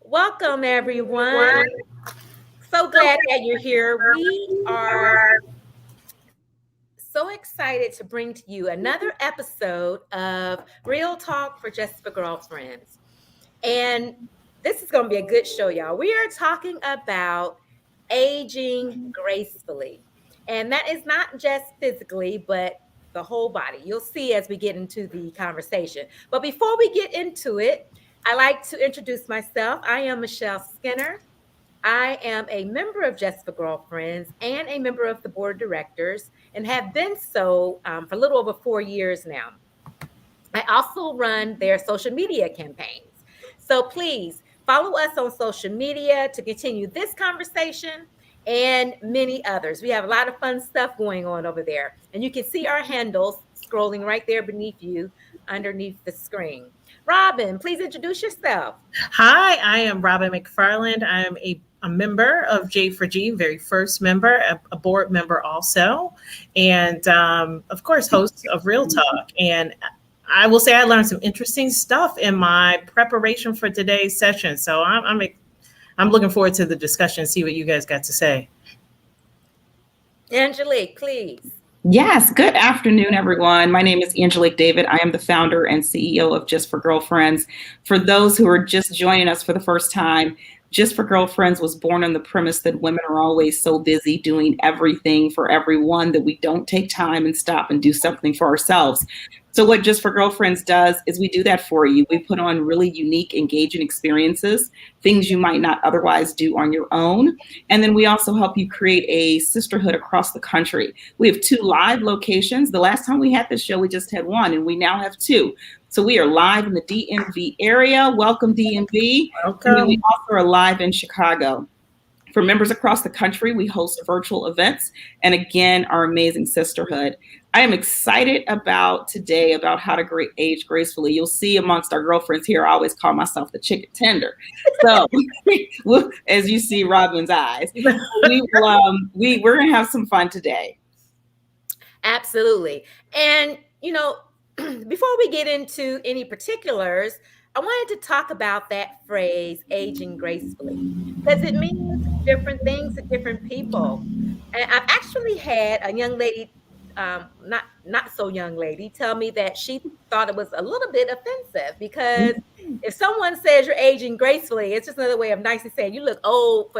Welcome, everyone. So glad that you're here. We are so excited to bring to you another episode of Real Talk for Just for Girlfriends. And this is going to be a good show, y'all. We are talking about aging gracefully. And that is not just physically, but the whole body. You'll see as we get into the conversation. But before we get into it, I like to introduce myself. I am Michelle Skinner. I am a member of Just for Girlfriends and a member of the board of directors and have been so for a little over 4 years now. I also run their social media campaigns. So please follow us on social media to continue this conversation and many others. We have a lot of fun stuff going on over there. And you can see our handles scrolling right there beneath you underneath the screen. Robin, please introduce yourself. Hi, I am Robin McFarland. I am a member of J4G, very first member, a board member also, and of course, host of Real Talk. And I will say I learned some interesting stuff in my preparation for today's session. So I'm looking forward to the discussion, see what you guys got to say. Angelique, please. Yes, good afternoon, everyone. My name is Angelique David. I am the founder and CEO of Just for Girlfriends. For those who are just joining us for the first time, Just for Girlfriends was born on the premise that women are always so busy doing everything for everyone that we don't take time and stop and do something for ourselves. So what Just for Girlfriends does is we do that for you. We put on really unique, engaging experiences, things you might not otherwise do on your own. And then we also help you create a sisterhood across the country. We have 2 live locations. The last time we had this show, we just had 1, and we now have 2. So we are live in the DMV area. Welcome, DMV. Welcome. And then we also are live in Chicago. For members across the country, we host virtual events and, again, our amazing sisterhood. I am excited about today about how to age gracefully. You'll see amongst our girlfriends here, I always call myself the chicken tender. So as you see Robin's eyes, we're going to have some fun today. Absolutely. And, before we get into any particulars, I wanted to talk about that phrase, aging gracefully, because it means different things to different people. And I've actually had a young lady, not so young lady, tell me that she thought it was a little bit offensive because if someone says you're aging gracefully, it's just another way of nicely saying you look old,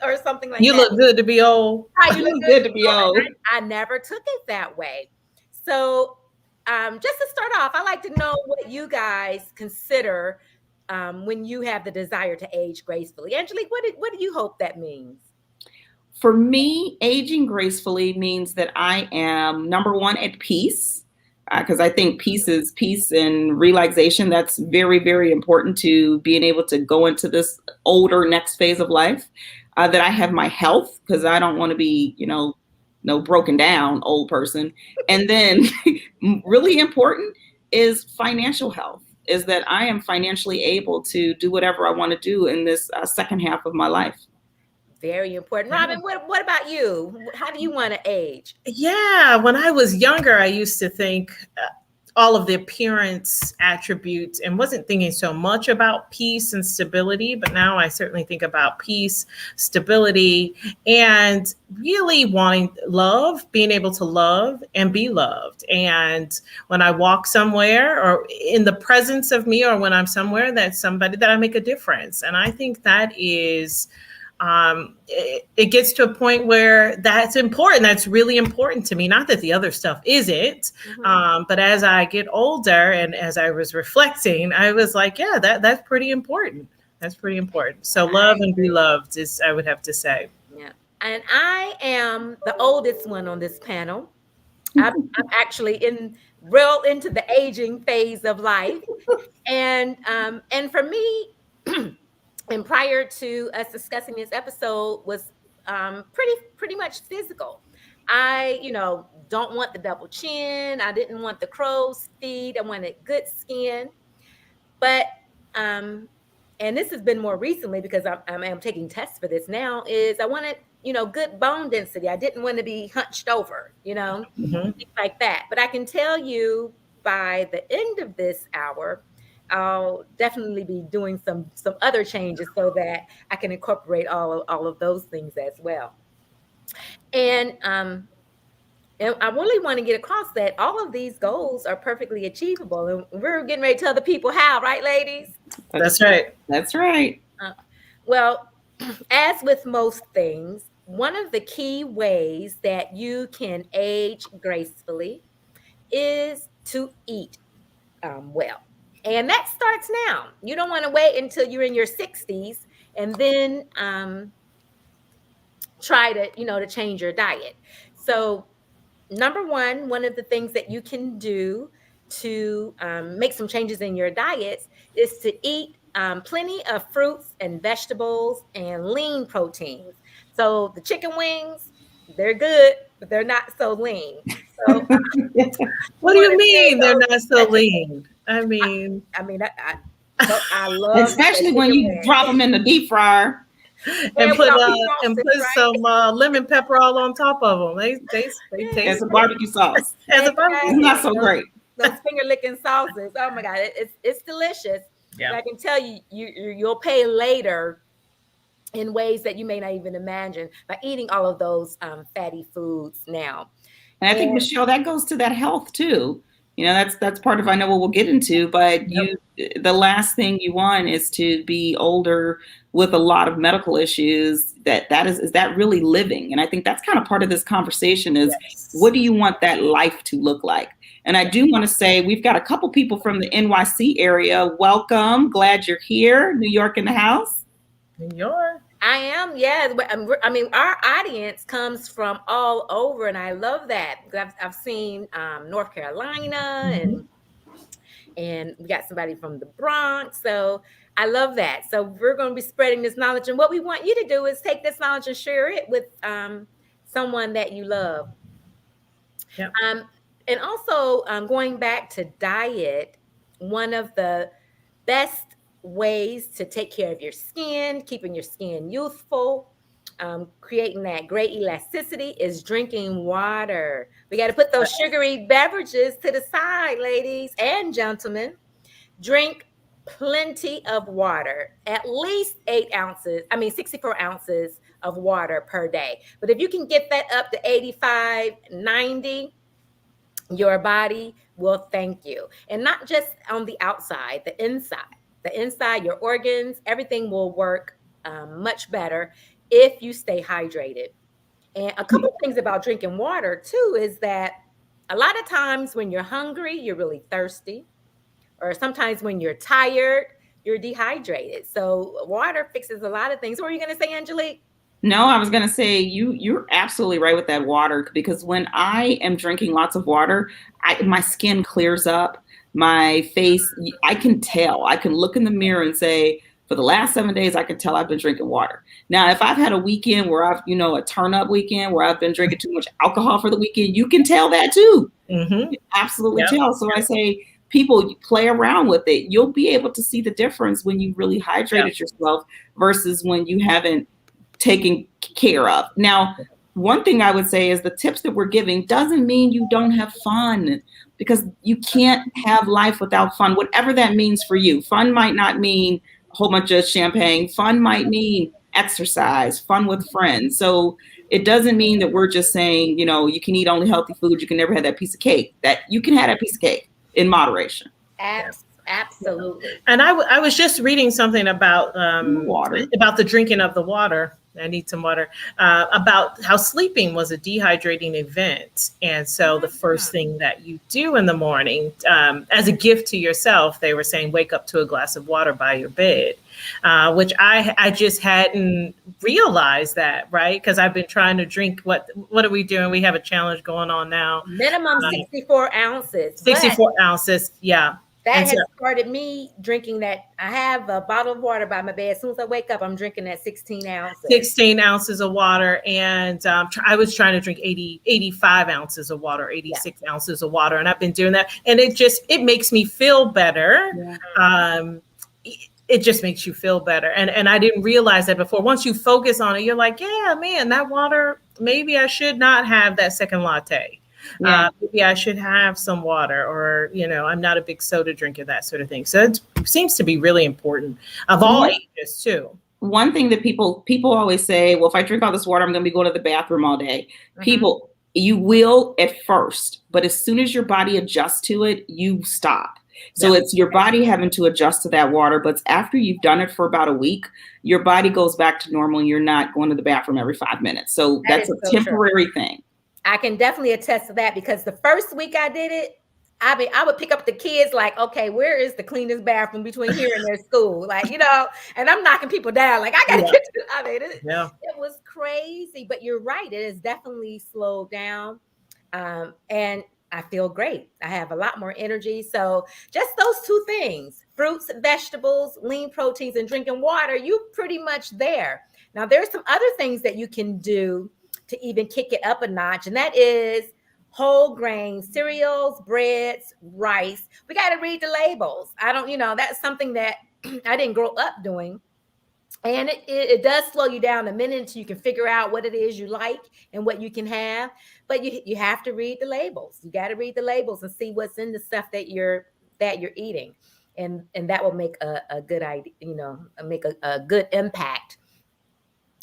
or something like that. You look good to be old. You look good to be old. I never took it that way. So just to start off, I like to know what you guys consider when you have the desire to age gracefully. Angelique, what do you hope that means? For me, aging gracefully means that I am, number one, at peace, because I think peace and relaxation. That's very, very important to being able to go into this older next phase of life. That I have my health, because I don't want to be, no broken down old person. And then really important is financial health, is that I am financially able to do whatever I want to do in this second half of my life. Very important. Robin, what about you? How do you want to age? Yeah, when I was younger, I used to think all of the appearance attributes and wasn't thinking so much about peace and stability. But now I certainly think about peace, stability, and really wanting love, being able to love and be loved. And when I walk somewhere or in the presence of me, or when I'm somewhere, that's somebody that I make a difference. And I think that is it gets to a point where that's important. That's really important to me. Not that the other stuff isn't, but as I get older and as I was reflecting, I was like, yeah, that's pretty important. That's pretty important. So love and be loved is, I would have to say. Yeah. And I am the oldest one on this panel. I'm actually real into the aging phase of life. And for me, and prior to us discussing this episode was pretty much physical. I, don't want the double chin. I didn't want the crow's feet. I wanted good skin. But and this has been more recently because I'm taking tests for this now, is I wanted, good bone density. I didn't want to be hunched over, things like that. But I can tell you by the end of this hour I'll definitely be doing some other changes so that I can incorporate all of those things as well. And I really want to get across that all of these goals are perfectly achievable, and we're getting ready to tell the people how, right, ladies? That's right. That's right. Well, as with most things, one of the key ways that you can age gracefully is to eat well. And that starts now. You don't want to wait until you're in your 60s and then try to change your diet. So, number one of the things that you can do to make some changes in your diets is to eat plenty of fruits and vegetables and lean proteins. So the chicken wings, they're good, but they're not so lean. So What do you mean they're not so lean? I mean, I love Especially when you drop them in the deep fryer. and put sauces, right? some lemon pepper all on top of them. They taste As a barbecue sauce. as a barbecue. It's not so great. Those finger licking sauces. Oh my God, it's delicious. Yeah. But I can tell you, you'll pay later in ways that you may not even imagine by eating all of those fatty foods now. And I think, And- Michelle, that goes to that health too. That's part of, I know what we'll get into, but the last thing you want is to be older with a lot of medical issues. Is that really living? And I think that's kind of part of this conversation is, what do you want that life to look like? And I do want to say we've got a couple people from the NYC area. Welcome. Glad you're here. New York in the house. New York. I am, yeah. I mean, our audience comes from all over, and I love that. I've seen North Carolina, and we got somebody from the Bronx. So I love that. So we're going to be spreading this knowledge, and what we want you to do is take this knowledge and share it with someone that you love. Yep. And also, going back to diet, one of the best ways to take care of your skin, keeping your skin youthful, creating that great elasticity is drinking water. We got to put those sugary beverages to the side, ladies and gentlemen. Drink plenty of water, at least 64 ounces of water per day. But if you can get that up to 85, 90, your body will thank you. And not just on the outside, the inside. The inside, your organs, everything will work much better if you stay hydrated. And a couple of things about drinking water too is that a lot of times when you're hungry, you're really thirsty, or sometimes when you're tired, you're dehydrated. So water fixes a lot of things. What were you going to say, Angelique? No, I was going to say you're absolutely right with that water, because when I am drinking lots of water, my skin clears up. My face, I can tell. I can look in the mirror and say, for the last 7 days, I can tell I've been drinking water. Now, if I've had a weekend where a turn up weekend where I've been drinking too much alcohol for the weekend, you can tell that too. Mm-hmm. You absolutely tell. So I say, people, play around with it. You'll be able to see the difference when you really hydrated yourself versus when you haven't taken care of. Now, one thing I would say is the tips that we're giving doesn't mean you don't have fun, because you can't have life without fun, whatever that means for you. Fun might not mean a whole bunch of champagne. Fun might mean exercise, fun with friends. So it doesn't mean that we're just saying, you can eat only healthy food. You can never have that piece of cake. That you can have that piece of cake in moderation. Absolutely. And I was just reading something about water, about the drinking of the water. I need some water. About how sleeping was a dehydrating event, and so the first thing that you do in the morning, as a gift to yourself, they were saying, wake up to a glass of water by your bed, which I just hadn't realized that, right? Because I've been trying to drink. What are we doing? We have a challenge going on now. Minimum 64 ounces. 64 ounces, yeah. That has started me drinking that. I have a bottle of water by my bed. As soon as I wake up, I'm drinking that 16 ounces. 16 ounces of water. And I was trying to drink 85 ounces of water, 86 ounces of water. And I've been doing that. And it makes me feel better. Yeah. It just makes you feel better. And I didn't realize that before. Once you focus on it, you're like, yeah, man, that water, maybe I should not have that second latte. Yeah. Maybe I should have some water, or, I'm not a big soda drinker, that sort of thing. So it seems to be really important of all One, ages too. one thing that people always say, well, if I drink all this water, I'm going to be going to the bathroom all day. People, you will at first, but as soon as your body adjusts to it, you stop. So it's your body having to adjust to that water. But after you've done it for about a week, your body goes back to normal and you're not going to the bathroom every 5 minutes. So that's a temporary thing. I can definitely attest to that, because the first week I did it, I would pick up the kids like, okay, where is the cleanest bathroom between here and their school? Like, and I'm knocking people down. Like, I got to get to it was crazy, but you're right. It has definitely slowed down. And I feel great. I have a lot more energy. So just those two things, fruits, vegetables, lean proteins, and drinking water, you're pretty much there. Now, there's some other things that you can do to even kick it up a notch, and that is whole grain cereals, breads, rice. We got to read the labels. That's something that I didn't grow up doing. And it does slow you down a minute until you can figure out what it is you like and what you can have. But you have to read the labels. You got to read the labels and see what's in the stuff that you're eating. And that will make a good idea, make a good impact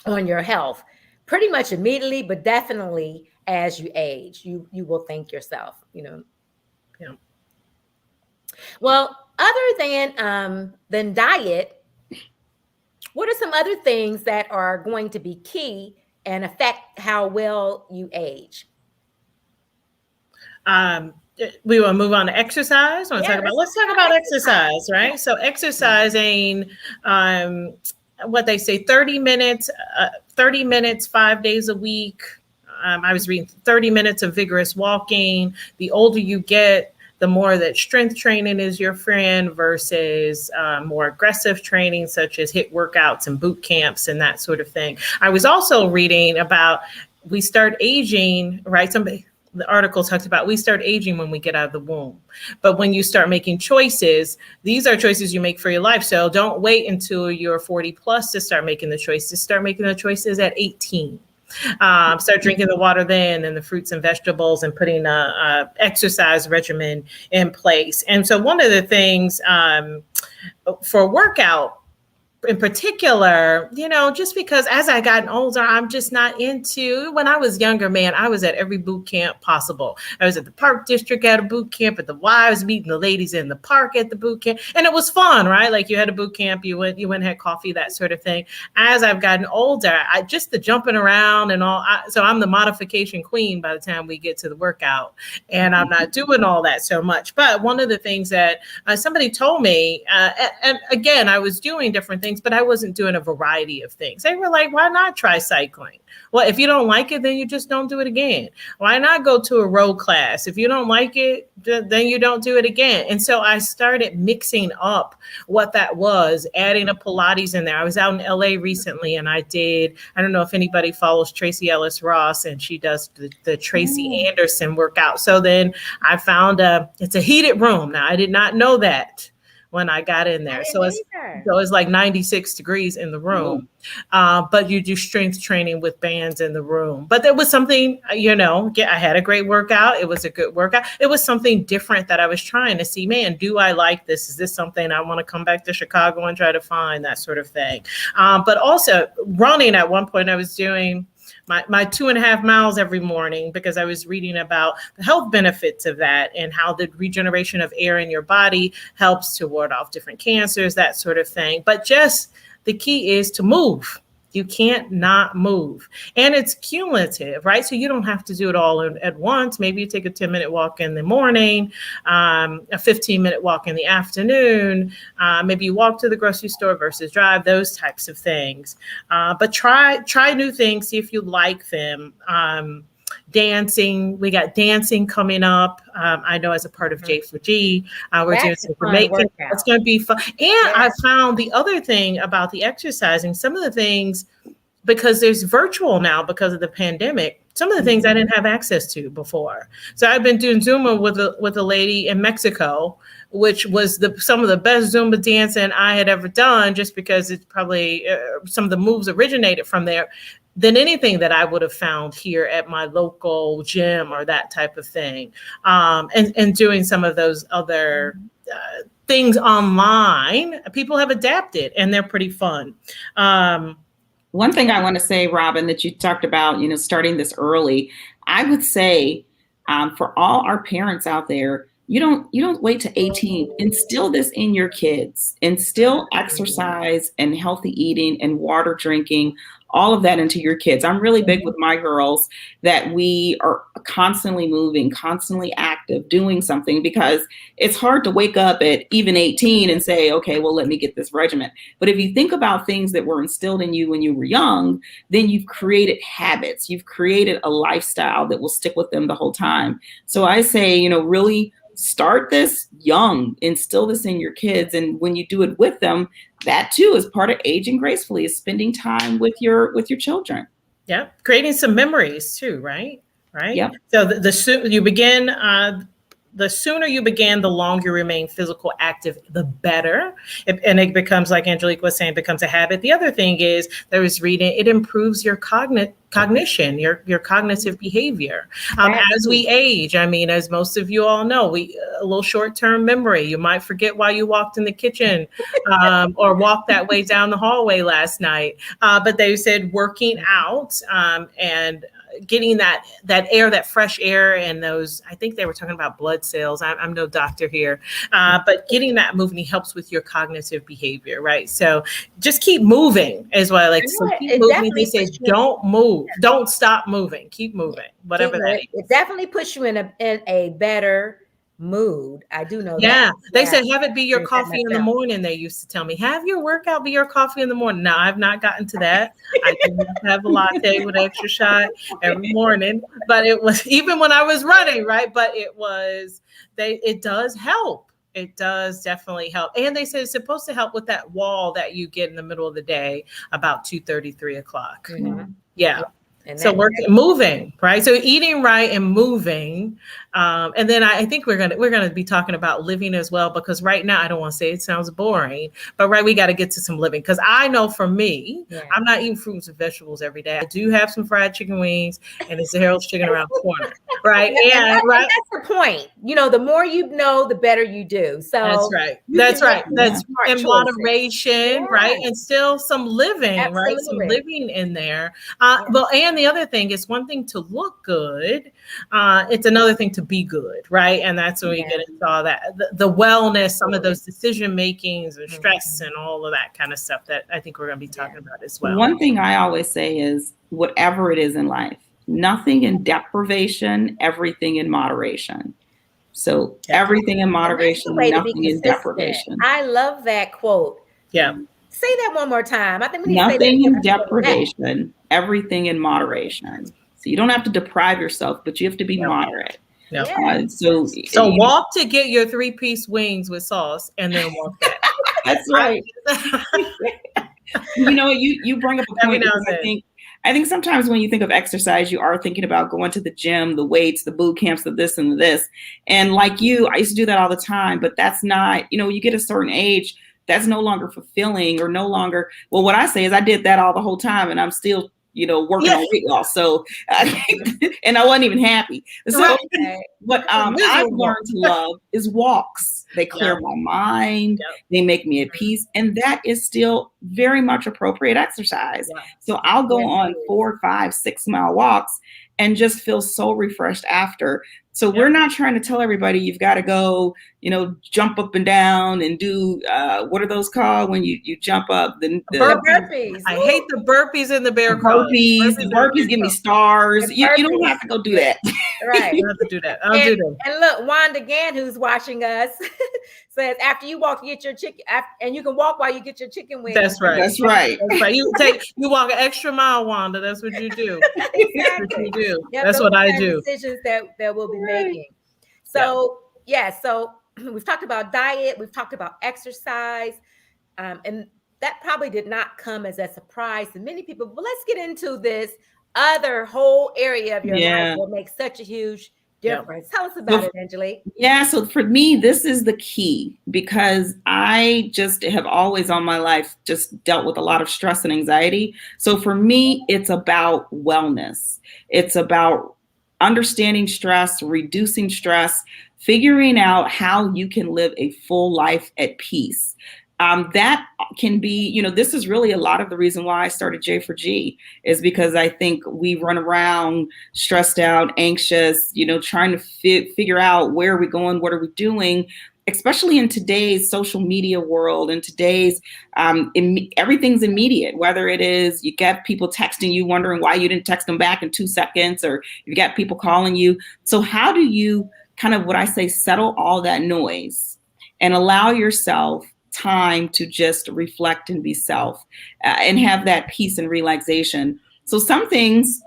on your health pretty much immediately, but definitely as you age, you will thank yourself, Yeah. Well, other than diet, what are some other things that are going to be key and affect how well you age? We want to move on to exercise. Let's talk about exercise, right? So exercising, what they say, 30 minutes, 5 days a week. I was reading 30 minutes of vigorous walking. The older you get, the more that strength training is your friend versus more aggressive training, such as HIIT workouts and boot camps and that sort of thing. I was also reading about we start aging, right? The article talks about we start aging when we get out of the womb. But when you start making choices, these are choices you make for your life. So don't wait until you're 40 plus to start making the choices. Start making the choices at 18. Start drinking the water then, and the fruits and vegetables, and putting a exercise regimen in place. And so one of the things for workout in particular, just because as I gotten older, I'm just not into. When I was younger, man, I was at every boot camp possible. I was at the Park District at a boot camp, at the wives meeting the ladies in the park at the boot camp, and it was fun, right? Like you had a boot camp, you went and had coffee, that sort of thing. As I've gotten older, just the jumping around and all. So I'm the modification queen by the time we get to the workout, and I'm not doing all that so much. But one of the things that somebody told me, and again, I was doing different things, but I wasn't doing a variety of things. They were like, why not try cycling? Well, if you don't like it, then you just don't do it again. Why not go to a row class? If you don't like it, then you don't do it again. And so I started mixing up what that was, adding a Pilates in there. I was out in LA recently, and I don't know if anybody follows Tracy Ellis Ross, and she does the Tracy Anderson workout. So then I found it's a heated room. Now, I did not know that when I got in there. So it's like 96 degrees in the room. But you do strength training with bands in the room. But there was something, I had a great workout. It was a good workout. It was something different that I was trying to see, man, do I like this? Is this something I want to come back to Chicago and try to find, that sort of thing? But also running, at one point I was doing my 2.5 miles every morning, because I was reading about the health benefits of that and how the regeneration of air in your body helps to ward off different cancers, that sort of thing. But just the key is to move. You can't not move. And it's cumulative, right? So you don't have to do it all at once. Maybe you take a 10-minute walk in the morning, a 15-minute walk in the afternoon. Maybe you walk to the grocery store versus drive, those types of things. But try new things, see if you like them. Dancing, we got dancing coming up. I know as a part of J4G, we're doing some Jamaican. It's going to be fun. And I found the other thing about the exercising, some of the things, because there's virtual now because of the pandemic, some of the things I didn't have access to before. So I've been doing Zumba with a lady in Mexico, which was some of the best Zumba dancing I had ever done, just because it's probably some of the moves originated from there. than anything that I would have found here at my local gym or that type of thing. And doing some of those other things online, people have adapted and they're pretty fun. One thing I want to say, Robin, that you talked about, starting this early, I would say for all our parents out there, you don't wait to 18. Instill this in your kids. Instill exercise and healthy eating and water drinking, all of that into your kids. I'm really big with my girls that we are constantly moving, constantly active, doing something, because it's hard to wake up at even 18 and say, okay, well, let me get this regimen. But if you think about things that were instilled in you when you were young, then you've created habits. You've created a lifestyle that will stick with them the whole time. So I say, really start this young, instill this in your kids. And when you do it with them, that too is part of aging gracefully, is spending time with your children. Yeah. Creating some memories too, right? Right. Yeah. So the sooner you begin, the longer you remain physical active, the better. And it becomes, like Angelique was saying, becomes a habit. The other thing is, there was reading, it improves your cognition, your cognitive behavior. As we age, as most of you all know, a little short-term memory. You might forget why you walked in the kitchen or walked that way down the hallway last night. But they said working out and getting that air, that fresh air, and those, I think they were talking about blood cells. I'm no doctor here, but getting that moving helps with your cognitive behavior, right? So just keep moving is what I like to say. Keep moving. They say don't move, don't stop moving, keep moving, whatever that is. It definitely puts you in a better mood. I do know that. Yeah. They said have it be your coffee in the morning. They used to tell me, have your workout be your coffee in the morning. Now I've not gotten to that. I do have a latte with extra shot every morning, but it was even when I was running, right? But it does help. It does definitely help. And they said it's supposed to help with that wall that you get in the middle of the day about 2:30, 3 o'clock. Mm-hmm. Yeah. And so moving, right? So eating right and moving. And then I think we're gonna be talking about living as well, because right now, I don't want to say it sounds boring, but right, we got to get to some living, because I know for me, I'm not eating fruits and vegetables every day. I do have some fried chicken wings, and it's the Harold's Chicken around the corner, right? And that's the point. The more you know, the better you do. So that's right. That's in moderation, right? And still some living, right? Some living in there. Well, and the other thing is, one thing to look good, it's another thing to be good, right? And that's when we get into all that, the wellness, some of those decision makings and stress and all of that kind of stuff that I think we're going to be talking about as well. One thing I always say is, whatever it is in life, nothing in deprivation, everything in moderation. So everything in moderation, nothing in deprivation. I love that quote. Yeah. Say that one more time. I think we need nothing to say that in deprivation, everything in moderation. So you don't have to deprive yourself, but you have to be moderate. Yeah. So walk to get your 3-piece wings with sauce, and then walk back. That's right. You bring up a point. I think sometimes when you think of exercise, you are thinking about going to the gym, the weights, the boot camps, the this and the this. And like you, I used to do that all the time, but that's not, you get a certain age, that's no longer fulfilling, or no longer, well, what I say is I did that all the whole time, and I'm still working on weight loss. So, and I wasn't even happy. So what I've learned to love is walks. They clear my mind. They make me at peace. And that is still very much appropriate exercise. So I'll go on 4, 5, 6 mile walks and just feel so refreshed after. So we're not trying to tell everybody you've got to go, jump up and down and do, what are those called when you jump up? The burpees. I hate the burpees and the bear burpees. The burpees give me stars. You don't have to go do that. Right. You don't have to do that. I'll do that. And look, Wanda Gann, who's watching us, says after you walk, you get your chicken, and you can walk while you get your chicken wings. That's right. That's right. That's right. You walk an extra mile, Wanda. That's what you do. Exactly. That's what you do. That's what I do. Decisions that we'll be making. So so we've talked about diet, we've talked about exercise, and that probably did not come as a surprise to many people. But let's get into this other whole area of your life that makes such a huge difference. Tell us about it, Angelique. Yeah, so for me, this is the key because I just have always on my life just dealt with a lot of stress and anxiety. So for me, it's about wellness. It's about understanding stress, reducing stress, figuring out how you can live a full life at peace. That can be, this is really a lot of the reason why I started J for G is because I think we run around stressed out, anxious, trying to figure out where are we going, what are we doing, especially in today's social media world and today's everything's immediate, whether it is you get people texting you wondering why you didn't text them back in 2 seconds, or you got people calling you. So how do you kind of, what I say, settle all that noise and allow yourself time to just reflect and be self and have that peace and relaxation? So some things,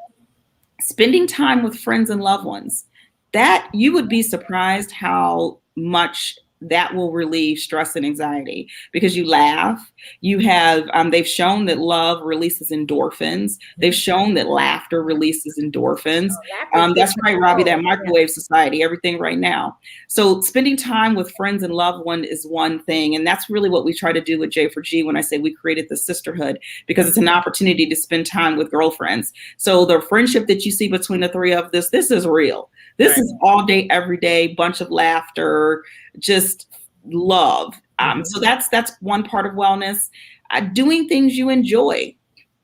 spending time with friends and loved ones, that you would be surprised how much that will relieve stress and anxiety because you laugh. You have, they've shown that love releases endorphins. They've shown that laughter releases endorphins. That's right, Robbie, that microwave society, everything right now. So spending time with friends and loved one is one thing. And that's really what we try to do with J for G when I say we created the sisterhood, because it's an opportunity to spend time with girlfriends. So the friendship that you see between the three of this is real. This is all day, every day, bunch of laughter, just love. So that's one part of wellness. Doing things you enjoy.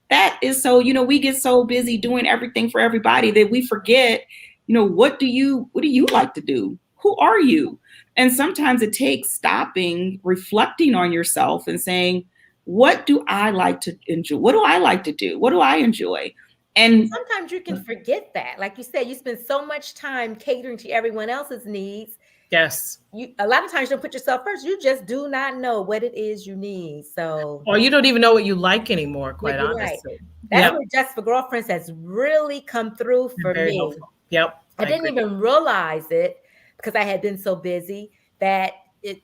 That is so, we get so busy doing everything for everybody that we forget, what do you like to do? Who are you? And sometimes it takes stopping, reflecting on yourself and saying, what do I like to enjoy? What do I like to do? What do I enjoy? And sometimes you can forget that. Like you said, you spend so much time catering to everyone else's needs. Yes. A lot of times you don't put yourself first. You just do not know what it is you need. So, or you don't even know what you like anymore, quite honestly. Right. That's where Just for Girlfriends has really come through for me. Helpful. Yep. I didn't even realize it because I had been so busy that it,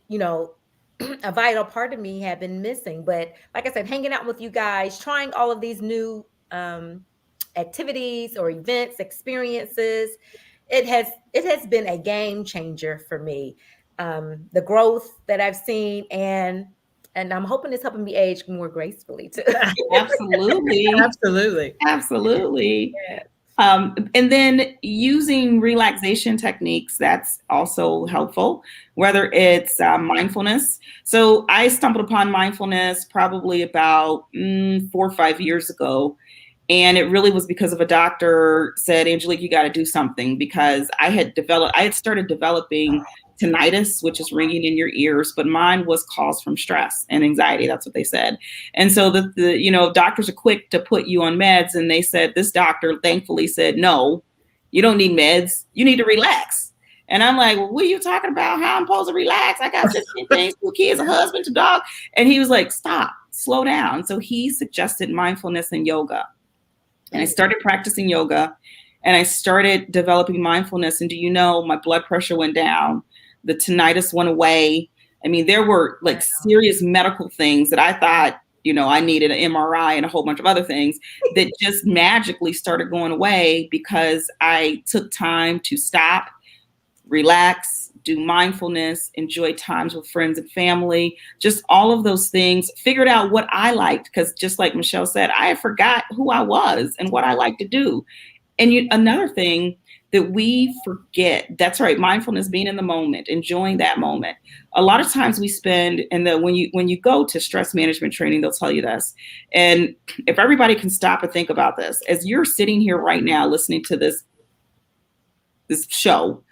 a vital part of me had been missing. But like I said, hanging out with you guys, trying all of these new activities or events, experiences, it has been a game changer for me. The growth that I've seen, and I'm hoping it's helping me age more gracefully too. Absolutely. Absolutely. Yeah. And then using relaxation techniques, that's also helpful, whether it's mindfulness. So I stumbled upon mindfulness probably about 4 or 5 years ago. And it really was because of a doctor said, Angelique, you got to do something, because I had started developing tinnitus, which is ringing in your ears, but mine was caused from stress and anxiety. That's what they said. And so the doctors are quick to put you on meds. And they said, this doctor thankfully said, no, you don't need meds. You need to relax. And I'm like, well, what are you talking about? How I'm supposed to relax? I got 15 things, 2 kids, a husband, 2 dogs. And he was like, stop, slow down. So he suggested mindfulness and yoga. And I started practicing yoga, and I started developing mindfulness. And do you know, my blood pressure went down, the tinnitus went away. I mean, there were like serious medical things that I thought, I needed an MRI and a whole bunch of other things that just magically started going away because I took time to stop, relax, do mindfulness, enjoy times with friends and family, just all of those things, figured out what I liked. Because just like Michelle said, I forgot who I was and what I like to do. And another thing that we forget, that's right, mindfulness, being in the moment, enjoying that moment. A lot of times we spend, and when you go to stress management training, they'll tell you this. And if everybody can stop and think about this, as you're sitting here right now listening to this show,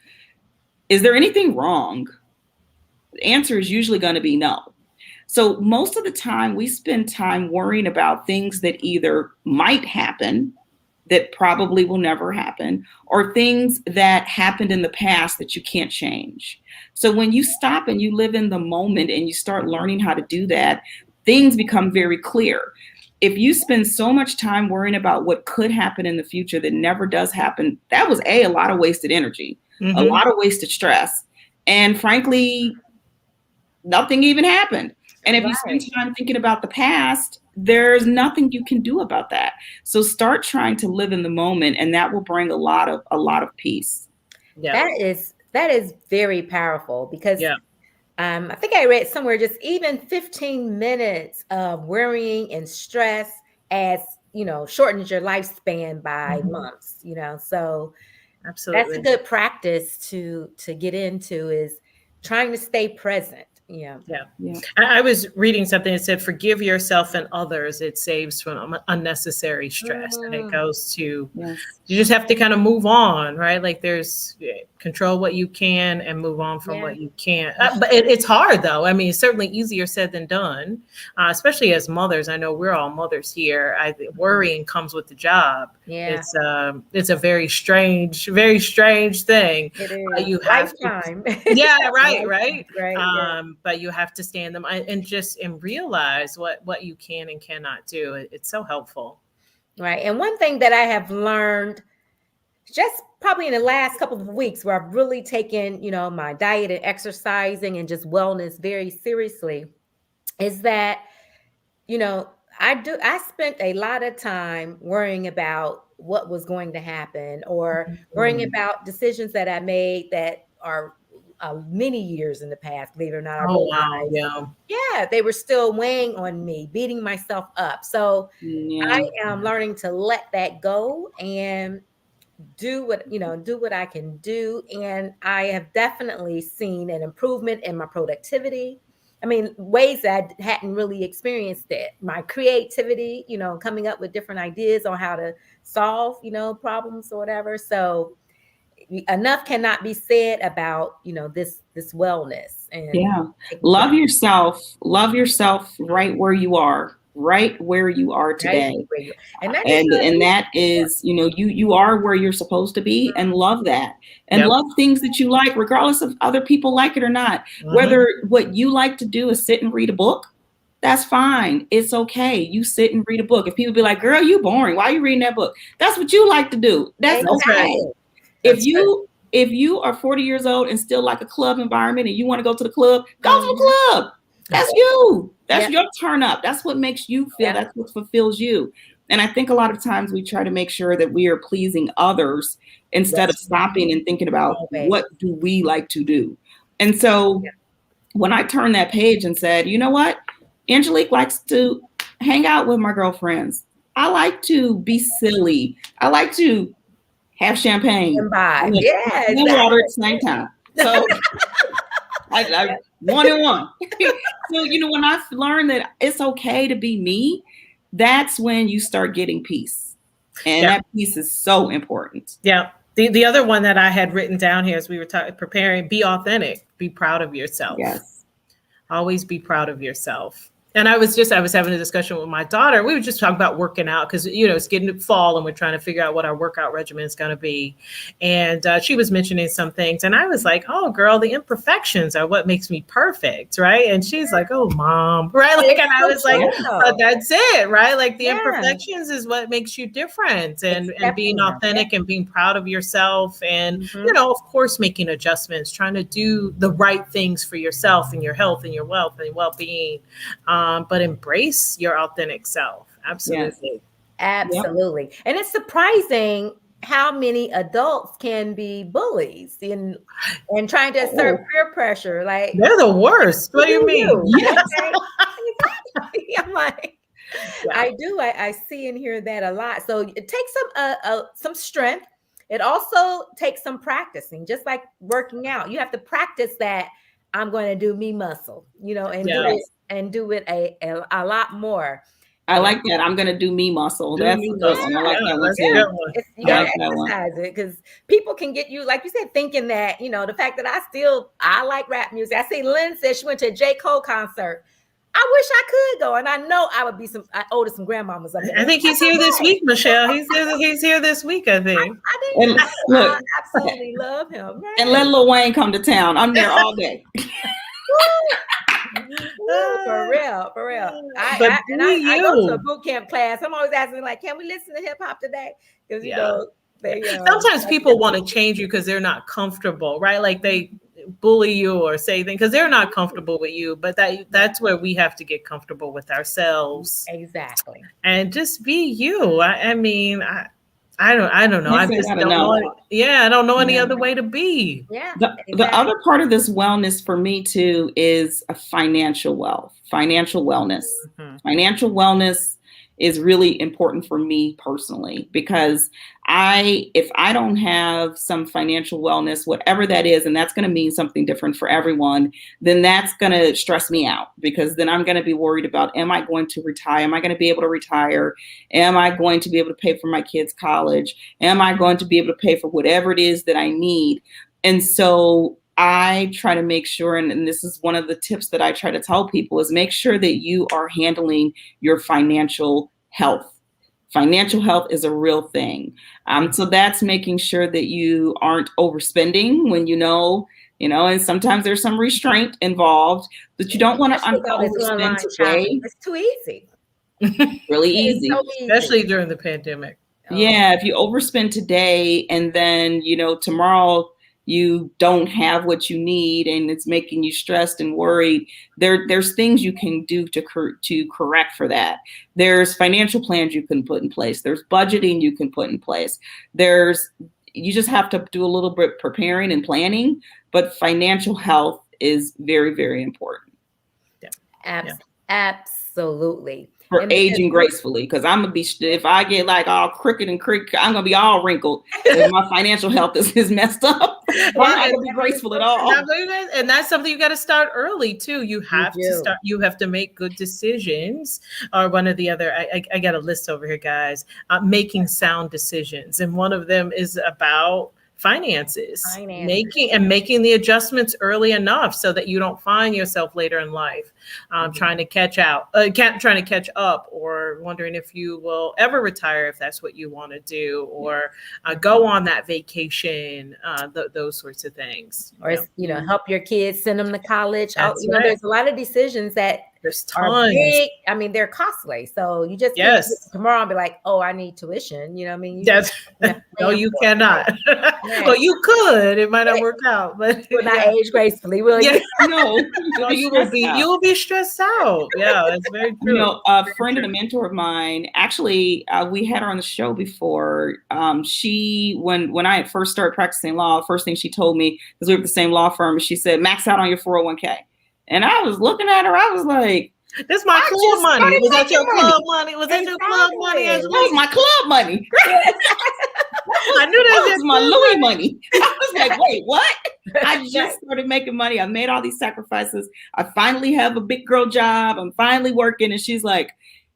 is there anything wrong? The answer is usually going to be no. So most of the time we spend time worrying about things that either might happen, that probably will never happen, or things that happened in the past that you can't change. So when you stop and you live in the moment and you start learning how to do that, things become very clear. If you spend so much time worrying about what could happen in the future that never does happen, that was a lot of wasted energy. A lot of wasted stress. And frankly, nothing even happened. And if you spend time thinking about the past, there's nothing you can do about that. So start trying to live in the moment, and that will bring a lot of peace. Yeah. That is very powerful because Yeah. I think I read somewhere just even 15 minutes of worrying and stress as shortens your lifespan by Mhm. months. So that's a Absolutely. good practice to get into is trying to stay present. Yeah. Yeah. Yeah. I was reading something that said, forgive yourself and others. It saves from unnecessary stress. And it Mm, goes to, Yes. you just have to kind of move on, right? Like control what you can and move on from yeah. what you can't. That's But it's hard though. I mean, it's certainly easier said than done, especially as mothers. I know we're all mothers here. Worrying comes with the job. Yeah. It's a very strange thing. It is You have to, lifetime. yeah, right, Lifetime, right. right. Yeah. But you have to stand them and realize what you can and cannot do. It's so helpful. Right. And one thing that I have learned just probably in the last couple of weeks where I've really taken, my diet and exercising and just wellness very seriously is that, you know, I spent a lot of time worrying about what was going to happen or worrying Mm. about decisions that I made that are many years in the past, believe it or not, I Oh wow, realized, yeah, yeah, they were still weighing on me, beating myself up. So I Yeah. am learning to let that go and do what I can do. And I have definitely seen an improvement in my productivity. I mean, ways that I hadn't really experienced it. My creativity, coming up with different ideas on how to solve, problems or whatever. So enough cannot be said about, this wellness and Yeah. taking care Love yourself. Love yourself right where you are, right where you are right today. where you and that is And that is, you are where you're supposed to be, and love that. And yep. love things that you like, regardless of other people like it or not. Mhm. Whether what you like to do is sit and read a book, that's fine. It's okay. You sit and read a book. If people be like, girl, you boring, why are you reading that book? That's what you like to do. That's That's right. okay. exactly. if That's right. you if you are 40 years old and still like a club environment and you want to go to the club, go to Mhm. the club. That's you. That's Yeah, your turn up. That's what makes you feel. yeah, That's what fulfills you. And I think a lot of times we try to make sure that we are pleasing others instead of Yes. stopping and thinking about always. what do we like to do. And so when I turned that page and said, you know what? Angelique likes to hang out with my girlfriends. I like to be silly. I like to have champagne Imbibe. and Yeah, water at exactly. the same time. So I Yeah, one and one. So when I learned that it's okay to be me, that's when you start getting peace, and Yeah. that peace is so important. Yeah. The other one that I had written down here as we were preparing, be authentic, be proud of yourself. Yes. Always be proud of yourself. And I was having a discussion with my daughter. We were just talking about working out because, it's getting to fall and we're trying to figure out what our workout regimen is going to be. And she was mentioning some things. And I was like, oh, girl, the imperfections are what makes me perfect. Right. And she's like, oh, mom. Right. Like, it's and I so was like, true, but though. that's it. Right. Like the Yeah, imperfections is what makes you different and being accepting them. Yeah. authentic and being proud of yourself. And, Mhm. of course, making adjustments, trying to do the right things for yourself and your health and your wealth and well-being, but embrace your authentic self. Yes. Absolutely. Yep. Absolutely. And it's surprising how many adults can be bullies and trying to exert Oh, peer pressure. Like, They're the worst. you What do you do mean? you. yes. Okay. Exactly. I'm like, Yeah. I do. I see and hear that a lot. So it takes some strength. It also takes some practicing, just like working out. You have to practice that. I'm going to do me muscle, and do Yeah. it Yes. a lot more. I And like that. I'm gonna do me muscle. Do That's me a good one. I muscle. like Yeah, that one that's a yeah, too. good one. you I got Yeah. like to that one. exercise it because people can get you, like you said, thinking that the fact that I like rap music. I see Lynn said she went to a J. Cole concert. I wish I could go, and I know I would be I owed some grandmamas up there. I think he's That's here this okay. week, Michelle. He's here this week, I think. I didn't And know. I look, absolutely love him. and Right? let Lil Wayne come to town. I'm there all day. Woo, for real, for real. But I go be to a you. boot camp class. I'm always asking like, can we listen to hip hop today? Because Yeah. they Sometimes that's people want to change you because they're not comfortable, right? Like they bully you or say things because they're not comfortable with you. But that's where we have to get comfortable with ourselves exactly. and just be you. I mean, I don't know. I Can't say just that don't enough. know. Yeah, I don't know any Yeah. other way to be. Yeah. The exactly. other part of this wellness for me too is a financial wellness. Mhm. Financial wellness is really important for me personally because if I don't have some financial wellness, whatever that is, and that's going to mean something different for everyone, then that's going to stress me out because then I'm going to be worried about, am I going to retire? Am I going to be able to retire? Am I going to be able to pay for my kids' college? Am I going to be able to pay for whatever it is that I need? And so I try to make sure, and this is one of the tips that I try to tell people, is make sure that you are handling your financial health. Financial health is a real thing. So that's making sure that you aren't overspending when and sometimes there's some restraint involved, but you don't want to Especially with all this overspend online shopping. today. It's too easy. Really It's easy. so easy. Especially during the pandemic. Yeah, if you overspend today and then, tomorrow you don't have what you need and it's making you stressed and worried, there's things you can do to correct for that. There's financial plans you can put in place. There's budgeting you can put in place. You just have to do a little bit preparing and planning, but financial health is very, very important. Absolutely. For And aging gracefully, because I'm gonna be, if I get like all crooked and I'm gonna be all wrinkled if my financial health is messed up. I'm not gonna be graceful at all. And that's something you got to start early too. You have to do. start. You have to make good decisions. Or one or the other. I got a list over here, guys. Making sound decisions, and one of them is about finances. Making the adjustments early enough so that you don't find yourself later in life trying to catch up, or wondering if you will ever retire, if that's what you want to do, or go on that vacation, those sorts of things. Or help your kids, send them to college. That's There's a lot of decisions that there's are tons. big. I mean, they're costly. So you just can't get tomorrow and be like, oh, I need tuition. You know what I mean? No, you cannot. Well, you could. It might not work out, but will not age gracefully, will you? No, you will be stressed out. Yeah, that's very true. A friend and a mentor of mine, actually, we had her on the show before. When I had first started practicing law, first thing she told me, because we were at the same law firm, she said, max out on your 401k. And I was looking at her, I was like, this is my club money. Was that your club money? Was that your club money? That was my club money. I knew that was my Louis money. I was like, wait, what? I just started making money. I made all these sacrifices. I finally have a big girl job. I'm finally working. And she's like,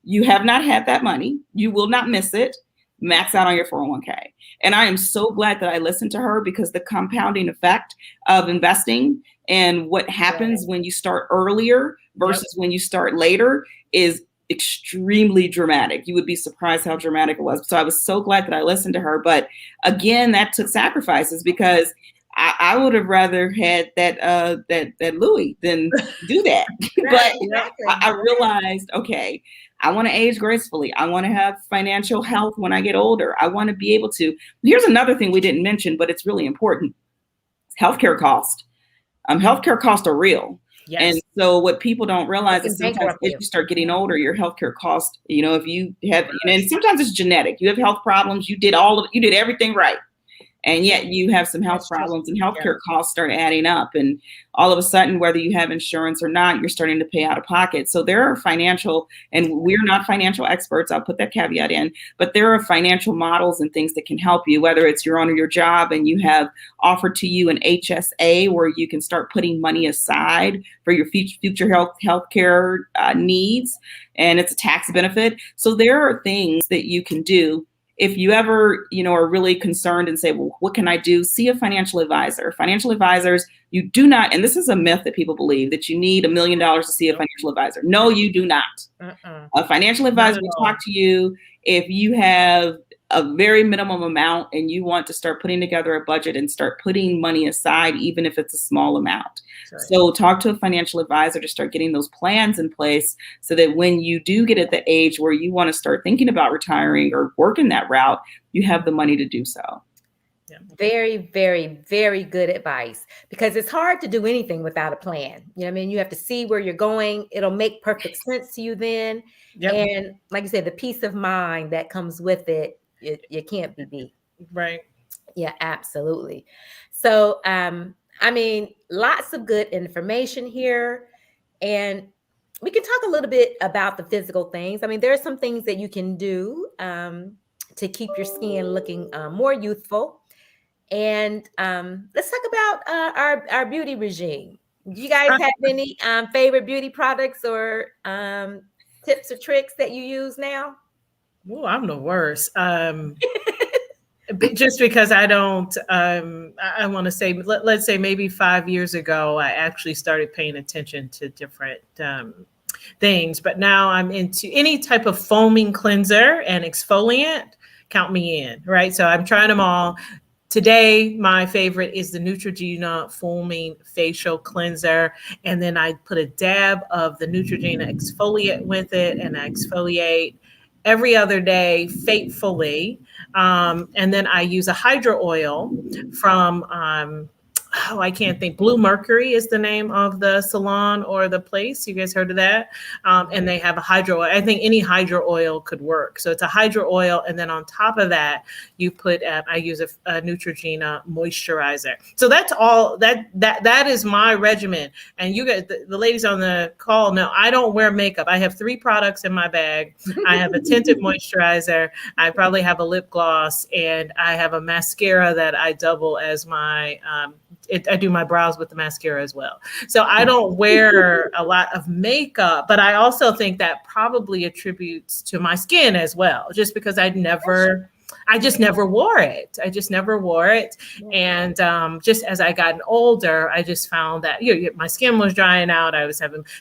you have not had that money. You will not miss it. Max out on your 401k. And I am so glad that I listened to her, because the compounding effect of investing and what happens when you start earlier versus when you start later is extremely dramatic. You would be surprised how dramatic it was. So I was so glad that I listened to her. But again, that took sacrifices, because I would have rather had that Louis than do that. But I realized, okay, I want to age gracefully. I want to have financial health when I get older. I want to be able to. Here's another thing we didn't mention, but it's really important. Healthcare costs. Healthcare costs are real. Yes. And so what people don't realize is sometimes if you start getting older, your healthcare cost, if you have, and sometimes it's genetic, you have health problems, you did everything right. And yet you have some health problems, and healthcare costs start adding up. And all of a sudden, whether you have insurance or not, you're starting to pay out of pocket. So there are financial, and we're not financial experts, I'll put that caveat in, but there are financial models and things that can help you, whether it's you're on your job and you have offered to you an HSA where you can start putting money aside for your future healthcare needs, and it's a tax benefit. So there are things that you can do. If you ever, are really concerned and say, well, what can I do? See a financial advisor. Financial advisors, you do not, and this is a myth that people believe, that you need $1 million to see a financial advisor. No, you do not. A financial advisor will talk to you if you have a very minimum amount and you want to start putting together a budget and start putting money aside, even if it's a small amount. Right. So talk to a financial advisor to start getting those plans in place, so that when you do get at the age where you want to start thinking about retiring or working that route, you have the money to do so. Yeah. Very, very, very good advice, because it's hard to do anything without a plan. You have to see where you're going. It'll make perfect sense to you then. Yep. And like you said, the peace of mind that comes with it you can't be beat. Right. Yeah, absolutely. So, I mean, lots of good information here. And we can talk a little bit about the physical things. I mean, there are some things that you can do to keep your skin looking more youthful. And let's talk about our beauty regime. Do you guys have any favorite beauty products or tips or tricks that you use now? Oh, I'm the worst. Just because I don't, I want to say, let's say maybe 5 years ago, I actually started paying attention to different things, but now I'm into any type of foaming cleanser and exfoliant. Count me in, right? So I'm trying them all. Today, my favorite is the Neutrogena foaming facial cleanser, and then I put a dab of the Neutrogena exfoliant with it, and I exfoliate every other day faithfully. And then I use a hydro oil from I can't think. Blue Mercury is the name of the salon or the place. You guys heard of that? And they have a hydro oil. I think any hydro oil could work. So it's a hydro oil, and then on top of that, you put. I use a Neutrogena moisturizer. So that's all. That is my regimen. And you guys, the ladies on the call know I don't wear makeup. I have 3 products in my bag. I have a tinted moisturizer. I probably have a lip gloss, and I have a mascara that I double as my. I do my brows with the mascara as well. So I don't wear a lot of makeup, but I also think that probably attributes to my skin as well, just because I just never wore it. I just never wore it. And just as I gotten older, I just found that my skin was drying out.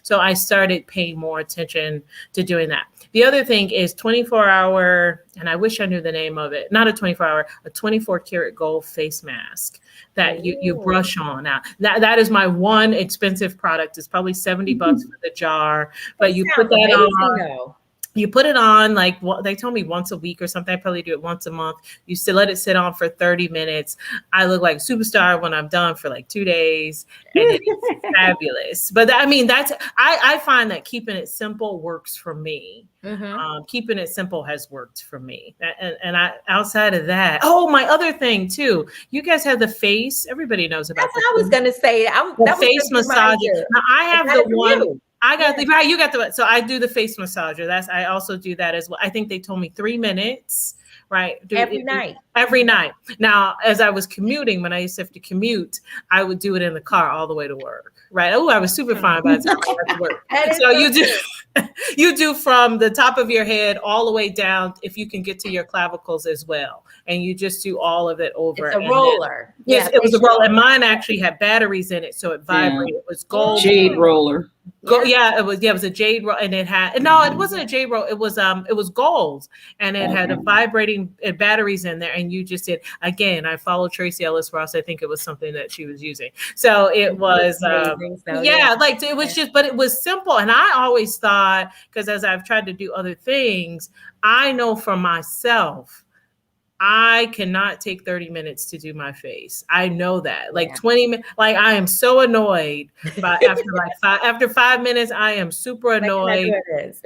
So I started paying more attention to doing that. The other thing is 24-hour, and I wish I knew the name of it, not a 24-hour, a 24 karat gold face mask that you brush on. Now that is my one expensive product. It's probably $70 for the jar, but you put that on. You put it on like they told me once a week or something. I probably do it once a month. You still let it sit on for 30 minutes. I look like a superstar when I'm done for like 2 days, and it's fabulous. But I mean, I find that keeping it simple works for me. Keeping it simple has worked for me. And I outside of that, my other thing too. You guys have the face. Everybody knows about. That's what I was gonna say. The face massager. Now I have the one. I got the right. You got the so I do the face massager. I also do that as well. I think they told me 3 minutes. Right. Every night. Every night. Now, as I was commuting, when I used to have to commute, I would do it in the car all the way to work. Right. Oh, I was super fine by the time I got to work. So you do from the top of your head all the way down, if you can get to your clavicles as well. And you just do all of it over. It's a roller. Yes, it was a roller. And mine actually had batteries in it, so it vibrated. It was gold. Jade roller. It was a jade roll, and it wasn't a jade roll. It was gold, and it had a vibrating batteries in there. And you just did again. I followed Tracy Ellis Ross. I think it was something that she was using. So it was, it was just, but it was simple. And I always thought, because as I've tried to do other things, I know for myself, I cannot take 30 minutes to do my face. I know that. 20 minutes, I am so annoyed. But after 5 minutes, I am super annoyed.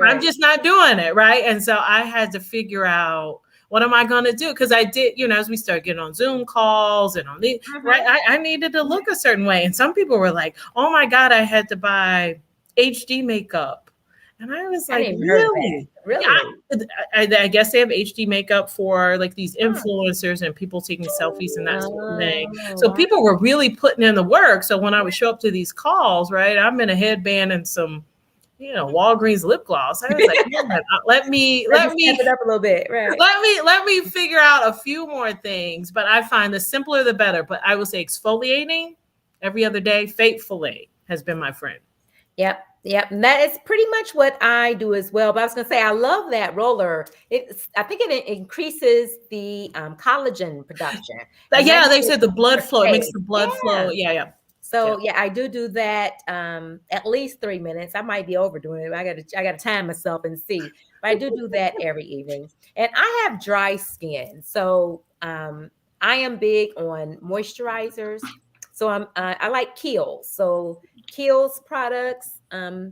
I'm just not doing it, right? And so I had to figure out, what am I going to do? Because I did, as we started getting on Zoom calls and on the right, I needed to look a certain way. And some people were like, "Oh my God, I had to buy HD makeup." And I was like, really? I guess they have HD makeup for like these influencers and people taking selfies and that sort of thing. So people were really putting in the work. So when I would show up to these calls, right, I'm in a headband and some, Walgreens lip gloss. I was like, let me step it up a little bit, right? Let me figure out a few more things. But I find the simpler the better. But I will say exfoliating every other day faithfully has been my friend. Yep. And that is pretty much what I do as well. But I was going to say, I love that roller. I think it increases the collagen production. They said the blood flow. It makes the blood flow. Yeah. So I do that at least 3 minutes. I might be overdoing it. I got to time myself and see. But I do that every evening. And I have dry skin, so I am big on moisturizers. So I like Kiehl's. So Kiehl's products,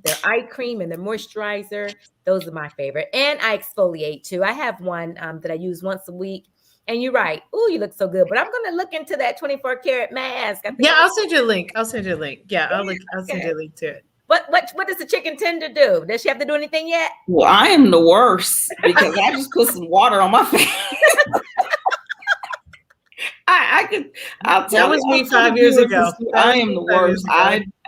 their eye cream and their moisturizer. Those are my favorite. And I exfoliate too. I have one that I use once a week. And you're right. Oh, you look so good. But I'm going to look into that 24 karat mask. Yeah, I'll send you a link. I'll send you a link. Yeah, I'll send you a link to it. What does the chicken tender do? Does she have to do anything yet? Well, I am the worst because I just put some water on my face. I'll tell that was me 5 years ago. I am the worst.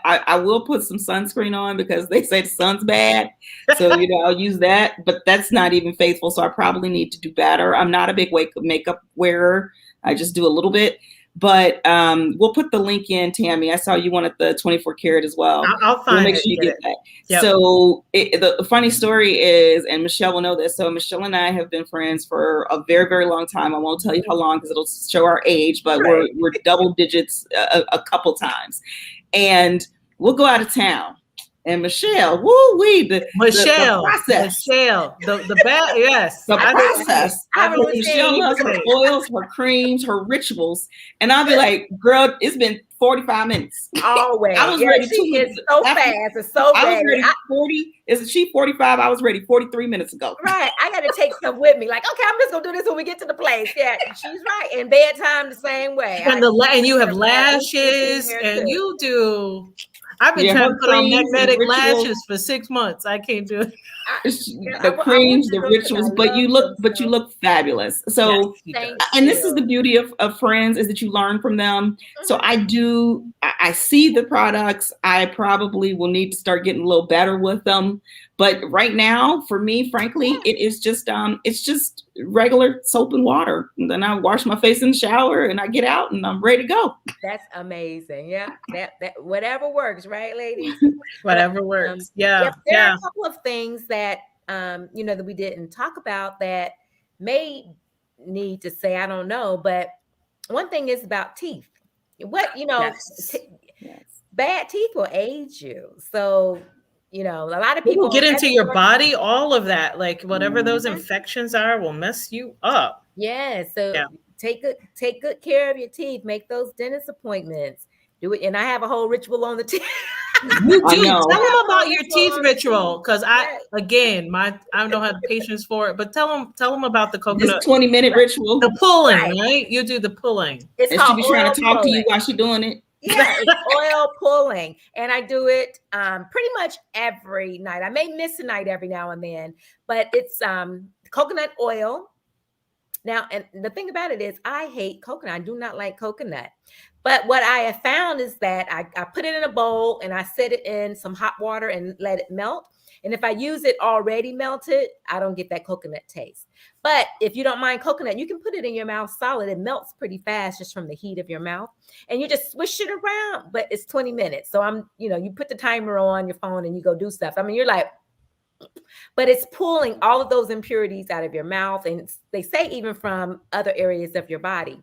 I will put some sunscreen on because they say the sun's bad. So, I'll use that, but that's not even faithful. So I probably need to do better. I'm not a big makeup wearer. I just do a little bit, but we'll put the link in, Tammy. I saw you wanted the 24 karat as well. I'll find we'll make sure you get that. Yep. So the funny story is, and Michelle will know this. So Michelle and I have been friends for a very, very long time. I won't tell you how long because it'll show our age, but we're double digits a couple times. And we'll go out of town. And Michelle, the process. Michelle, the bad, yes. The process. Michelle loves her oils, her creams, her rituals. And I'll be like, girl, it's been 45 minutes. Always. I was ready to is so fast. It's so I was ready 40. Is she 45? I was ready 43 minutes ago. Right. I got to take some with me. Like, okay, I'm just going to do this when we get to the place. Yeah, she's right. And bedtime the same way. And you have lashes and you do... I've been trying to put on magnetic lashes for 6 months. I can't do it. The creams, the rituals, but you look fabulous. So, and this is the beauty of friends, is that you learn from them. So I see the products. I probably will need to start getting a little better with them. But right now, for me, frankly, it is just it's just regular soap and water. And then I wash my face in the shower and I get out and I'm ready to go. That's amazing. Yeah. That whatever works, right, ladies? Whatever works. Yeah. There are a couple of things that that we didn't talk about that may need to say, I don't know, but one thing is about teeth. Bad teeth will age you. So a lot of people get into your body, all of that, like whatever those infections are will mess you up. Yeah. So take good care of your teeth, make those dentist appointments, do it. And I have a whole ritual on the teeth. You do. Tell them about your teeth ritual. Cause I don't have the patience for it, but tell them about the coconut. This 20-minute ritual. The pulling, right? You do the pulling. And she be trying to talk to you while she's doing it. Yeah, it's oil pulling. And I do it pretty much every night. I may miss a night every now and then, but it's coconut oil. Now, and the thing about it is I hate coconut. I do not like coconut. But what I have found is that I put it in a bowl and I set it in some hot water and let it melt. And if I use it already melted, I don't get that coconut taste. But if you don't mind coconut, you can put it in your mouth solid. It melts pretty fast just from the heat of your mouth. And you just swish it around, but it's 20 minutes. So you put the timer on your phone and you go do stuff. I mean, you're like, but it's pulling all of those impurities out of your mouth. And they say even from other areas of your body.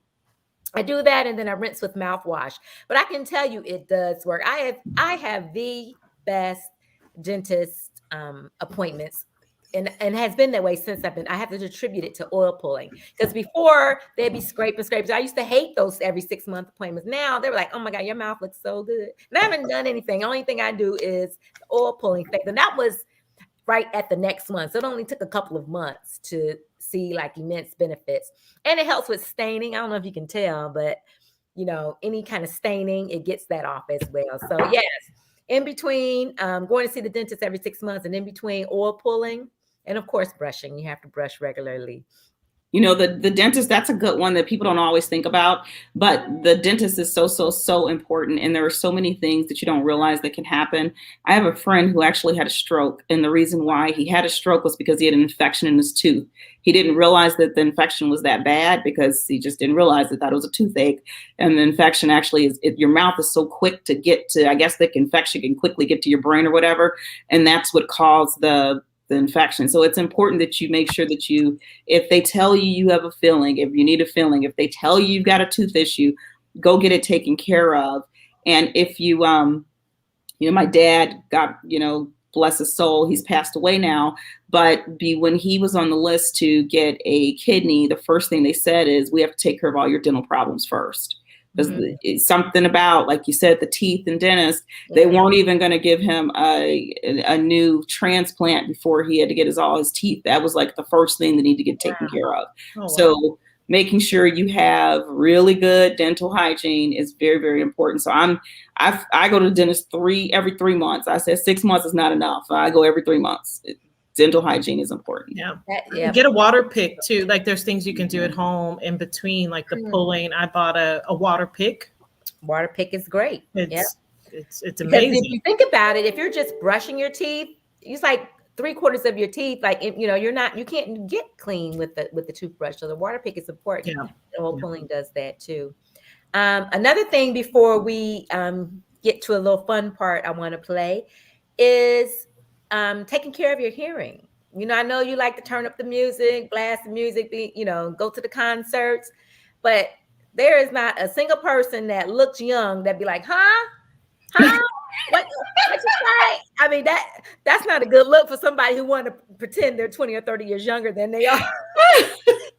I do that and then I rinse with mouthwash. But I can tell you it does work. I have the best dentist appointments and has been that way since I have to attribute it to oil pulling, because before they'd be scraping. I used to hate those every 6-month appointments. Now they're like, oh my God, your mouth looks so good. And I haven't done anything. The only thing I do is the oil pulling thing. And that was right at the next month. So it only took a couple of months to see like immense benefits. And it helps with staining. I don't know if you can tell, but any kind of staining, it gets that off as well. So yes, in between going to see the dentist every 6 months and in between oil pulling and of course brushing, you have to brush regularly. The dentist, that's a good one that people don't always think about, but the dentist is so important. And there are so many things that you don't realize that can happen. I have a friend who actually had a stroke. And the reason why he had a stroke was because he had an infection in his tooth. He didn't realize that the infection was that bad because he just didn't realize that it was a toothache. And the infection actually is, your mouth is so quick to get to, I guess the infection can quickly get to your brain or whatever. And that's what caused the infection. So it's important that you make sure that if they tell you have a filling, if you need a filling, if they tell you you've got a tooth issue, go get it taken care of. And if you, my dad got, bless his soul, he's passed away now, but when he was on the list to get a kidney, the first thing they said is we have to take care of all your dental problems first. Because Mhm. it's something about, like you said, the teeth and dentist, they weren't even going to give him a new transplant before he had to get all his teeth. That was like the first thing that needed to get taken care of. Oh, wow. So making sure you have really good dental hygiene is very, very important. So I go to the dentist every 3 months. I said 6 months is not enough. I go every 3 months. Dental hygiene is important. Yeah. Get a water pick too. Like there's things you can do at home in between, like the pulling. I bought a water pick. Water pick is great. It's because amazing. if you think about it, if you're just brushing your teeth, it's like 3/4 of your teeth, like, you know, you can't get clean with the toothbrush. So the water pick is important. Yeah. The whole pulling does that too. Another thing before we get to a little fun part I want to play is taking care of your hearing. You know, I know you like to turn up the music, blast the music, go to the concerts, but there is not a single person that looks young that be like, huh? What you say? I mean, that's not a good look for somebody who want to pretend they're 20 or 30 years younger than they are.